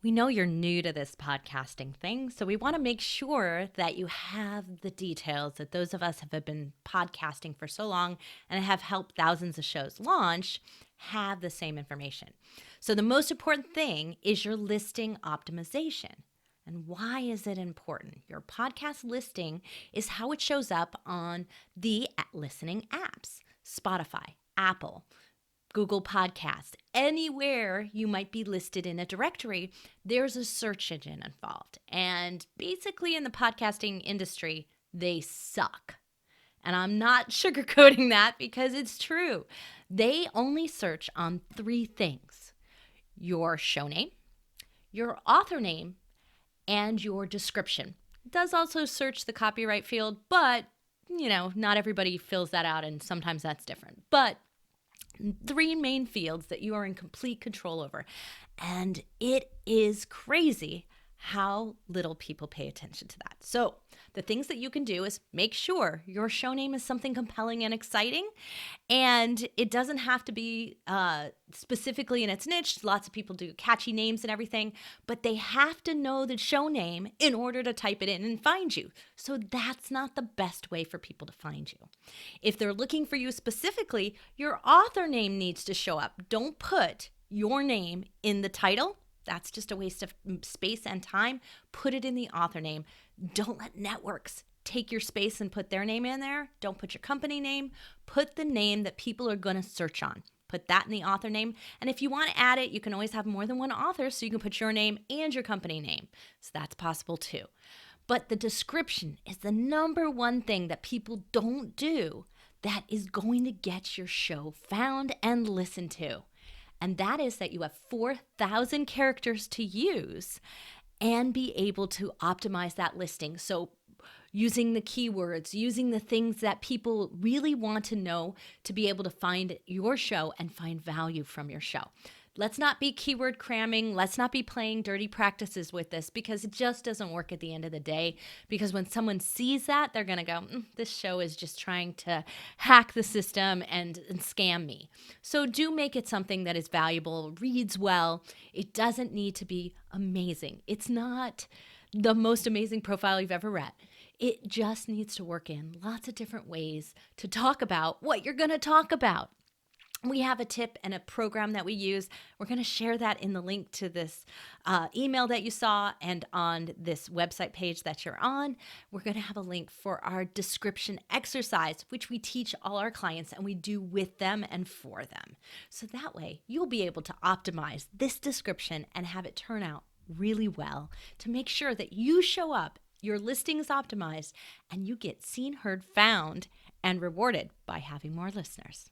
We know you're new to this podcasting thing, so we want to make sure that you have the details that those of us have been podcasting for so long and have helped thousands of shows launch have the same information. So the most important thing is your listing optimization. And why is it important? Your podcast listing is how it shows up on the listening apps, Spotify, Apple, Google Podcast, anywhere you might be listed in a directory, there's a search engine involved. And basically, in the podcasting industry, they suck. And I'm not sugarcoating that because it's true. They only search on three things: your show name, your author name, and your description. It does also search the copyright field, but not everybody fills that out, and sometimes that's different. But three main fields that you are in complete control over. And it is crazy how little people pay attention to that. So the things that you can do is make sure your show name is something compelling and exciting. And it doesn't have to be specifically in its niche. Lots of people do catchy names and everything, but they have to know the show name in order to type it in and find you. So that's not the best way for people to find you. If they're looking for you specifically, your author name needs to show up. Don't put your name in the title. That's just a waste of space and time. Put it in the author name. Don't let networks take your space and put their name in there. Don't put your company name. Put the name that people are going to search on. Put that in the author name. And if you want to add it, you can always have more than one author, so you can put your name and your company name. So that's possible too. But the description is the number one thing that people don't do that is going to get your show found and listened to. And that is that you have 4,000 characters to use and be able to optimize that listing. So using the keywords, using the things that people really want to know to be able to find your show and find value from your show. Let's not be keyword cramming. Let's not be playing dirty practices with this, because it just doesn't work at the end of the day. Because when someone sees that, they're going to go, this show is just trying to hack the system and scam me. So do make it something that is valuable, reads well. It doesn't need to be amazing. It's not the most amazing profile you've ever read. It just needs to work in lots of different ways to talk about what you're going to talk about. We have a tip and a program that we use. We're going to share that in the link to this email that you saw and on this website page that you're on. We're going to have a link for our description exercise, which we teach all our clients and we do with them and for them. So that way you'll be able to optimize this description and have it turn out really well to make sure that you show up, your listing is optimized, and you get seen, heard, found, and rewarded by having more listeners.